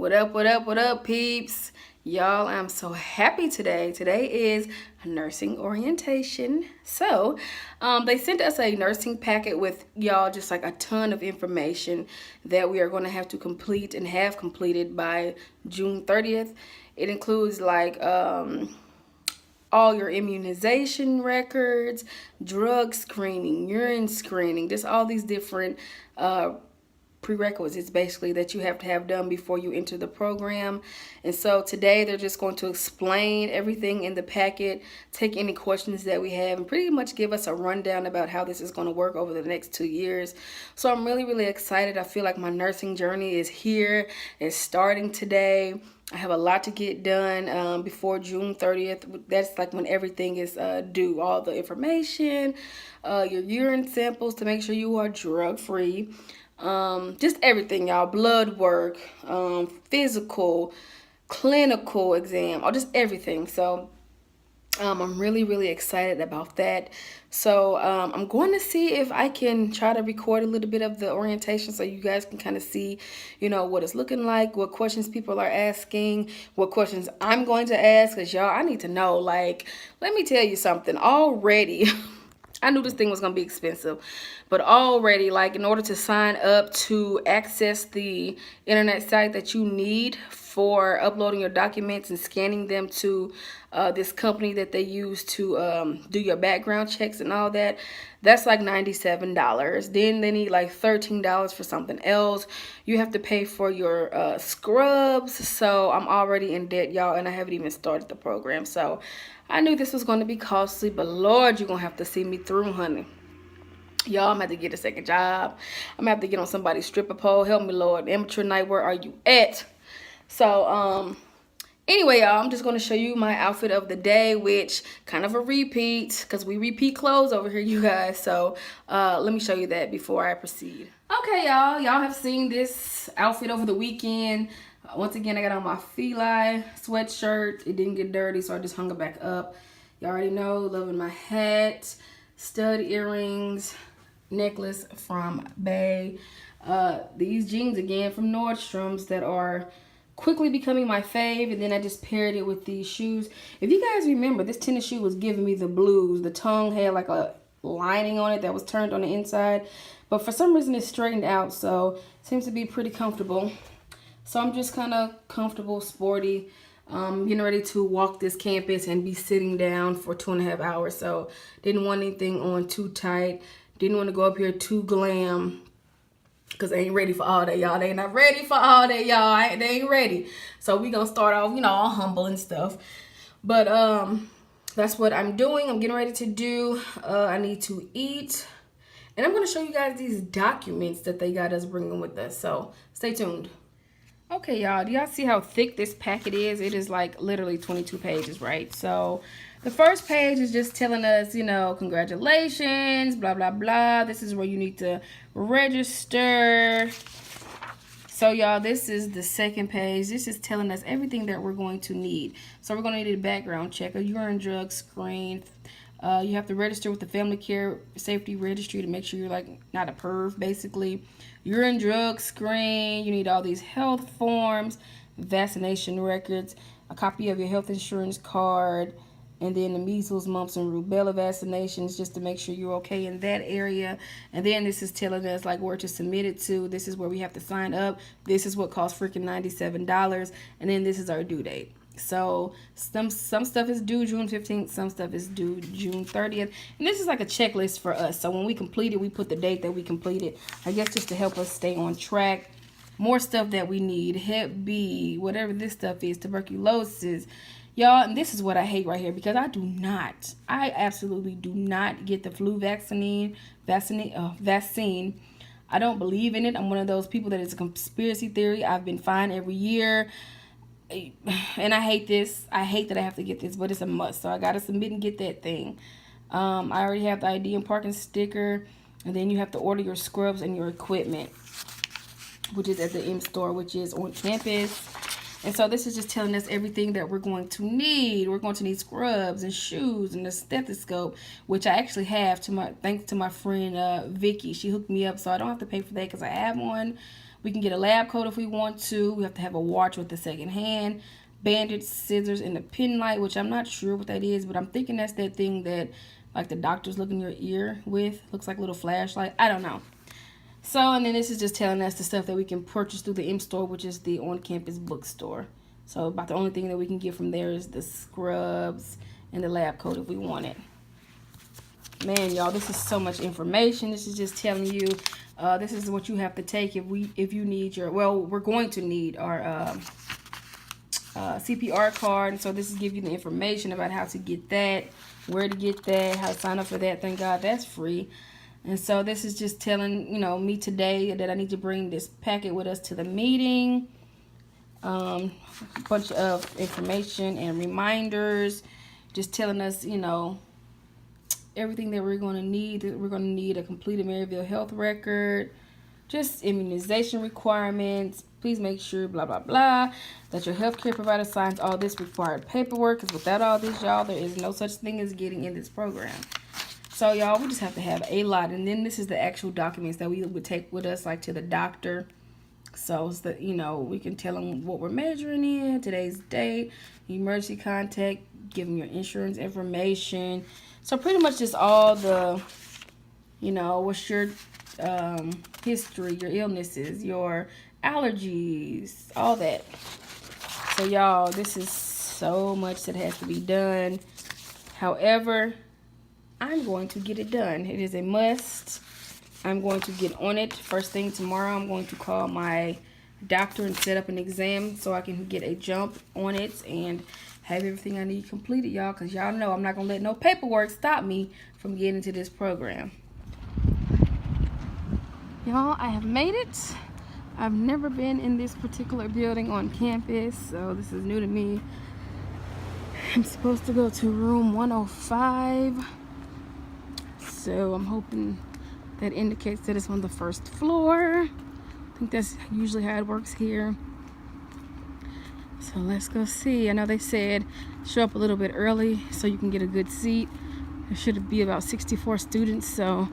What up, peeps? Y'all, I'm so happy today. Today is nursing orientation. They sent us a nursing packet with y'all just like a ton of information that we are going to have to complete and have completed by June 30th. It includes all your immunization records, drug screening, urine screening, just all these different prerequisites basically that you have to have done before you enter the program. And so today they're just going to explain everything in the packet, take any questions that we have, and pretty much give us a rundown about how this is going to work over the next 2 years. So I'm really excited. I feel like my nursing journey is here. It's starting today. I have a lot to get done before June 30th. That's like when everything is due. All the information, your urine samples to make sure you are drug free. Just everything, y'all. Blood work, physical, clinical exam, or just everything. So I'm really excited about that. So I'm going to see if I can try to record a little bit of the orientation so you guys can kind of see, what it's looking like, what questions people are asking, what questions I'm going to ask. Because, y'all, I need to know. Like, let me tell you something. Already, I knew this thing was going to be expensive. But already, like, in order to sign up to access the internet site that you need for uploading your documents and scanning them to this company that they use to do your background checks and all that, that's like $97. Then they need like $13 for something else. You have to pay for your scrubs. So I'm already in debt, y'all, and I haven't even started the program. So I knew this was going to be costly, but Lord, you're going to have to see me through, honey. Y'all, I'm going to have to get a second job. I'm going to have to get on somebody's stripper pole. Help me, Lord. Amateur night, where are you at? So, anyway, y'all, I'm just going to show you my outfit of the day, which kind of a repeat, because we repeat clothes over here, you guys. So, let me show you that before I proceed. Okay, y'all. Y'all have seen this outfit over the weekend. Once again, I got on my Feli sweatshirt. It didn't get dirty, so I just hung it back up. You already know, loving my hat, stud earrings, necklace from Bay. These jeans again from Nordstrom's that are quickly becoming my fave, and then I just paired it with these shoes. If you guys remember, this tennis shoe was giving me the blues. The tongue had like a lining on it that was turned on the inside, but for some reason it's straightened out, so it seems to be pretty comfortable. So I'm just kind of comfortable, sporty, getting ready to walk this campus and be sitting down for 2.5 hours. So didn't want anything on too tight. Didn't want to go up here too glam, because they ain't ready for all that, y'all. They not ready for all that, y'all. They ain't ready. So we gonna start off, all humble and stuff. But that's what I'm doing. I'm getting ready to do. I need to eat. And I'm gonna show you guys these documents that they got us bringing with us. So stay tuned. Okay, y'all, do y'all see how thick this packet is? It is like literally 22 pages, right? So the first page is just telling us, congratulations, blah, blah, blah. This is where you need to register. So, y'all, this is the second page. This is telling us everything that we're going to need. So we're going to need a background check, a urine drug screen. You have to register with the Family Care Safety Registry to make sure you're like not a perv, basically. Urine drug screen. You need all these health forms, vaccination records, a copy of your health insurance card, and then the measles, mumps, and rubella vaccinations, just to make sure you're okay in that area. And then this is telling us like where to submit it to. This is where we have to sign up. This is what costs freaking $97. And then this is our due date. So some stuff is due June 15th, some stuff is due June 30th. And this is like a checklist for us. So when we complete it, we put the date that we completed, I guess just to help us stay on track. More stuff that we need, Hep B, whatever this stuff is, tuberculosis. Y'all, and this is what I hate right here, because I absolutely do not get the flu vaccine. I don't believe in it. I'm one of those people that it's a conspiracy theory. I've been fine every year. And I hate this. I hate that I have to get this, but it's a must. So I got to submit and get that thing. I already have the ID and parking sticker. And then you have to order your scrubs and your equipment, which is at the M store, which is on campus. And so this is just telling us everything that we're going to need. We're going to need scrubs and shoes and a stethoscope, which I actually have thanks to my friend Vicky. She hooked me up, so I don't have to pay for that because I have one. We can get a lab coat if we want to. We have to have a watch with the second hand, bandage, scissors, and a pen light, which I'm not sure what that is, but I'm thinking that's that thing that like the doctors look in your ear with. Looks like a little flashlight. I don't know. So, and then this is just telling us the stuff that we can purchase through the M store, which is the on-campus bookstore. So about the only thing that we can get from there is the scrubs and the lab coat if we want it. Man, y'all, this is so much information. This is just telling you this is what you have to take if you need your, well, we're going to need our CPR card. And so this is giving you the information about how to get that, where to get that, how to sign up for that. Thank God that's free. And so this is just telling, you know, me today that I need to bring this packet with us to the meeting. A bunch of information and reminders, just telling us, you know, everything that we're going to need. We're going to need a completed Maryville health record, just immunization requirements. Please make sure, blah, blah, blah, that your healthcare provider signs all this required paperwork, because without all this, y'all, there is no such thing as getting in this program. So, y'all, we just have to have a lot. And then this is the actual documents that we would take with us, like to the doctor. So, it's that, you know, we can tell them what we're measuring in, today's date, emergency contact, give them your insurance information. So, pretty much just all the, you know, what's your history, your illnesses, your allergies, all that. So, y'all, this is so much that has to be done. However, I'm going to get it done. It is a must. I'm going to get on it. First thing tomorrow, I'm going to call my doctor and set up an exam so I can get a jump on it and have everything I need completed, y'all, because y'all know I'm not going to let no paperwork stop me from getting into this program. Y'all, I have made it. I've never been in this particular building on campus, so this is new to me. I'm supposed to go to room 105. So I'm hoping that indicates that it's on the first floor. I think that's usually how it works here. So let's go see. I know they said show up a little bit early so you can get a good seat. There should be about 64 students, so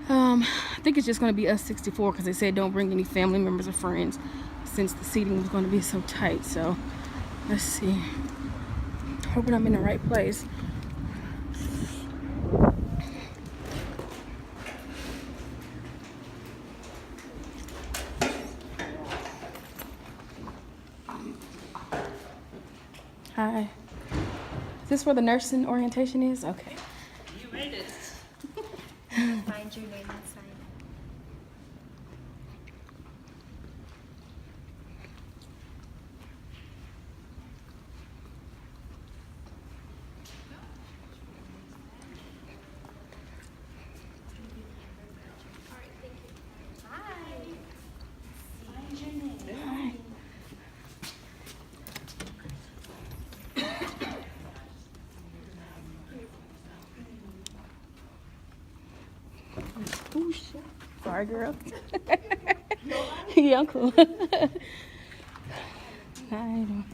I think it's just going to be us 64 because they said don't bring any family members or friends since the seating was going to be so tight. So let's see. Hoping I'm in the right place. Hi. Is this where the nursing orientation is? Okay. You made it. Find your name and sign. Oh shit. Sorry, girl. Yeah, I'm cool. I don't.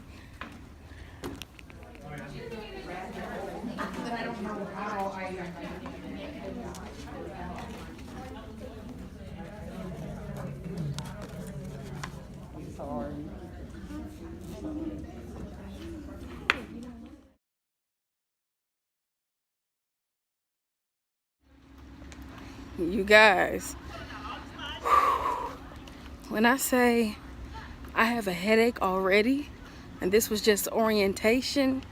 You guys, when I say I have a headache already, and this was just orientation,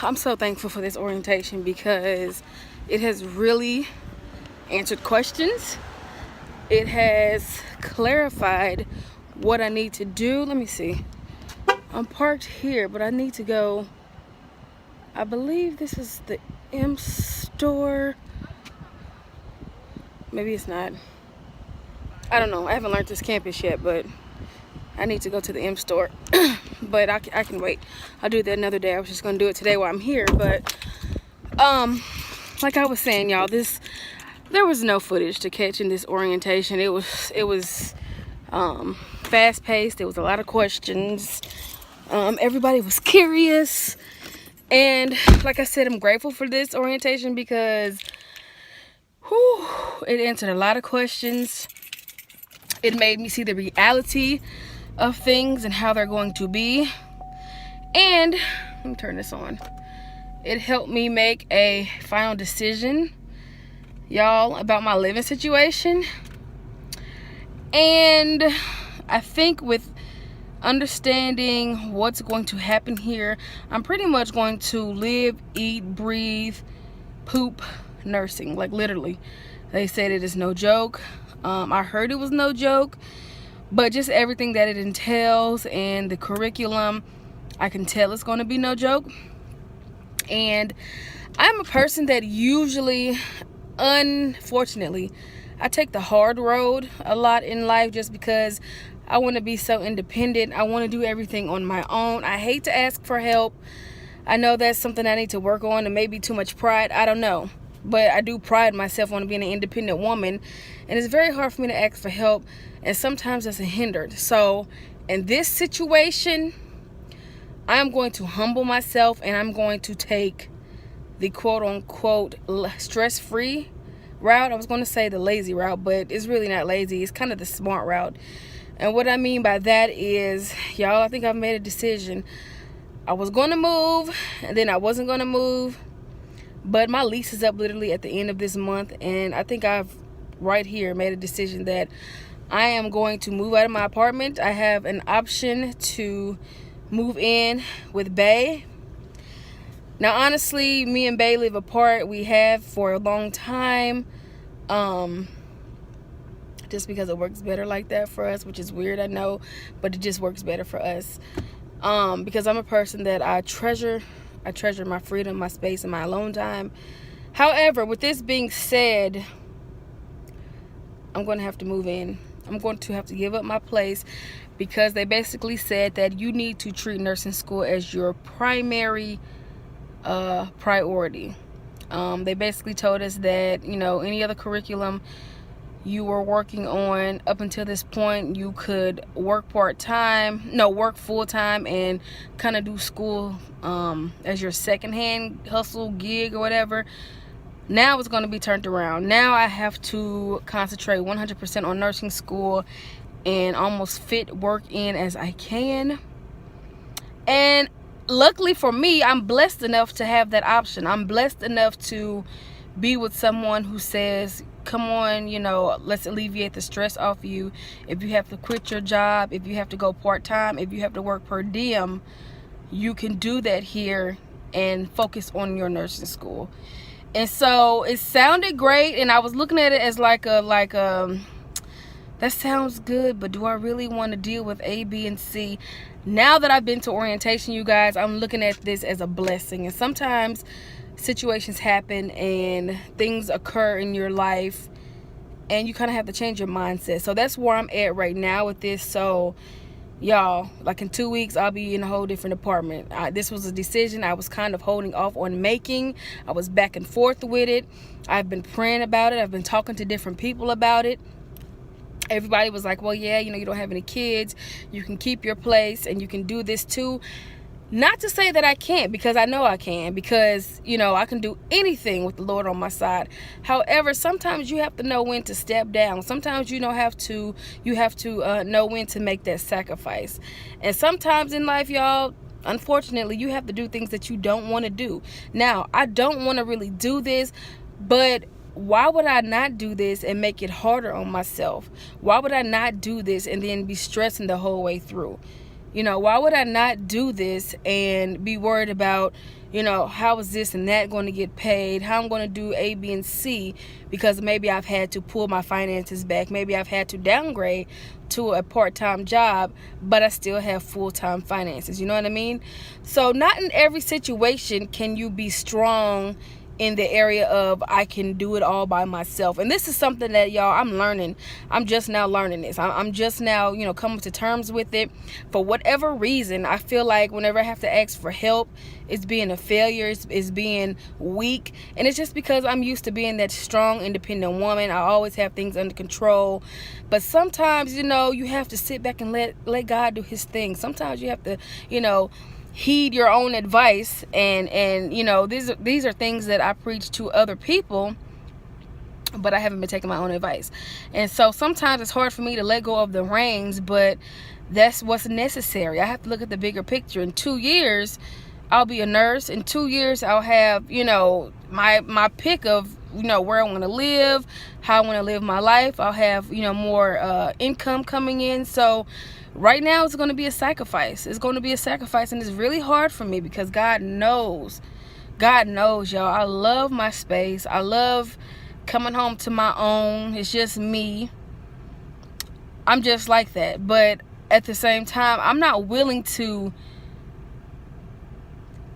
I'm so thankful for this orientation because it has really answered questions. It has clarified what I need to do. Let me see. I'm parked here, but I need to go. I believe this is the M store. Maybe it's not. I don't know. I haven't learned this campus yet, but I need to go to the M store. But I can wait. I'll do that another day. I was just going to do it today while I'm here. But, like I was saying, y'all, there was no footage to catch in this orientation. It was fast-paced. There was a lot of questions. Everybody was curious. And like I said, I'm grateful for this orientation because it answered a lot of questions. It made me see the reality of things and how they're going to be. And let me turn this on. It helped me make a final decision, y'all, about my living situation. And I think with understanding what's going to happen here, I'm pretty much going to live, eat, breathe, poop nursing. Like, literally. They said it is no joke. I heard it was no joke, but just everything that it entails and the curriculum, I can tell it's going to be no joke. And I'm a person that usually, unfortunately, I take the hard road a lot in life just because I want to be so independent. I want to do everything on my own. I hate to ask for help. I know that's something I need to work on, and maybe too much pride. I don't know. But I do pride myself on being an independent woman, and it's very hard for me to ask for help, and sometimes that's a hindered. So in this situation, I'm going to humble myself, and I'm going to take the quote-unquote stress-free route. I was going to say the lazy route, but it's really not lazy. It's kind of the smart route. And what I mean by that is, y'all, I think I've made a decision. I was going to move, and then I wasn't going to move. But my lease is up literally at the end of this month, and I think I've right here made a decision that I am going to move out of my apartment. I have an option to move in with Bay. Now, honestly, me and Bay live apart. We have for a long time, just because it works better like that for us, which is weird, I know, but it just works better for us. Because I'm a person that I treasure my freedom, my space, and my alone time. However, with this being said, I'm going to have to move in. I'm going to have to give up my place because they basically said that you need to treat nursing school as your primary priority. They basically told us that, you know, any other curriculum you were working on up until this point, you could work work full-time and kind of do school as your secondhand hustle gig or whatever. Now it's going to be turned around. Now I have to concentrate 100% on nursing school and almost fit work in as I can. And luckily for me, I'm blessed enough to have that option. I'm blessed enough to be with someone who says, come on, you know, let's alleviate the stress off you. If you have to quit your job, if you have to go part-time, if you have to work per diem, you can do that here and focus on your nursing school. And so it sounded great, and I was looking at it as like that sounds good, but do I really want to deal with A, B, and C? Now that I've been to orientation, you guys, I'm looking at this as a blessing. And sometimes situations happen and things occur in your life, and you kind of have to change your mindset. So that's where I'm at right now with this. So y'all, like in 2 weeks, I'll be in a whole different apartment. This was a decision I was kind of holding off on making. I was back and forth with it. I've been praying about it. I've been talking to different people about it. Everybody was like, well, yeah, you know, you don't have any kids, you can keep your place and you can do this too. Not to say that I can't, because I know I can, because, you know, I can do anything with the Lord on my side. However, sometimes you have to know when to step down. Sometimes you have to know when to make that sacrifice. And sometimes in life, y'all, unfortunately, you have to do things that you don't want to do. Now, I don't want to really do this, but why would I not do this and make it harder on myself? Why would I not do this and then be stressing the whole way through? You know, why would I not do this and be worried about, you know, how is this and that going to get paid? How I'm going to do A, B, and C, because maybe I've had to pull my finances back. Maybe I've had to downgrade to a part-time job, but I still have full-time finances. You know what I mean? So not in every situation can you be strong in the area of I can do it all by myself. And this is something that, y'all, I'm learning. I'm just now learning this. I'm just now, you know, coming to terms with it. For whatever reason, I feel like whenever I have to ask for help, it's being a failure, it's being weak. And it's just because I'm used to being that strong, independent woman. I always have things under control. But sometimes, you know, you have to sit back and let God do his thing. Sometimes you have to, you know, heed your own advice, and you know, these are things that I preach to other people but I haven't been taking my own advice. And so sometimes it's hard for me to let go of the reins, but that's what's necessary. I have to look at the bigger picture. In 2 years, I'll be a nurse. In 2 years, I'll have, you know, my pick of, you know, where I want to live, how I want to live my life. I'll have, you know, more income coming in. So right now it's going to be a sacrifice. It's going to be a sacrifice, and it's really hard for me because God knows, y'all. I love my space. I love coming home to my own. It's just me. I'm just like that. But at the same time, I'm not willing to,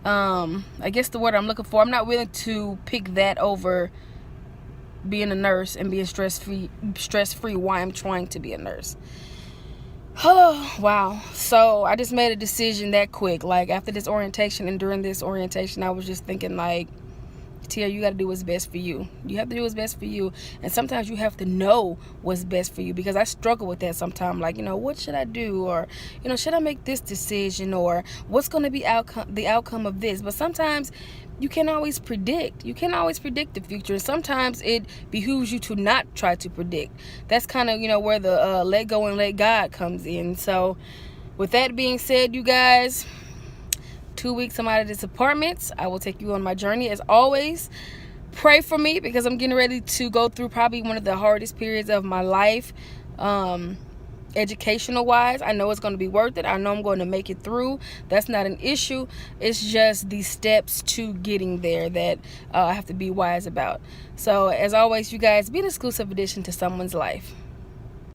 I guess the word I'm looking for, I'm not willing to pick that over being a nurse and being stress-free while I'm trying to be a nurse. Oh, wow. So I just made a decision that quick. Like, after this orientation and during this orientation, I was just thinking, like, Tia, you got to do what's best for you. You have to do what's best for you. And sometimes you have to know what's best for you, because I struggle with that sometimes. Like, you know, what should I do? Or, you know, should I make this decision? Or what's going to be the outcome of this? But sometimes you can't always predict. You can't always predict the future. And sometimes it behooves you to not try to predict. That's kind of, you know, where the let go and let God comes in. So with that being said, you guys, 2 weeks I'm out of this apartment. I will take you on my journey. As always, pray for me, because I'm getting ready to go through probably one of the hardest periods of my life, educational wise. I know it's going to be worth it. I know I'm going to make it through. That's not an issue. It's just the steps to getting there that I have to be wise about. So as always, you guys, be an exclusive addition to someone's life.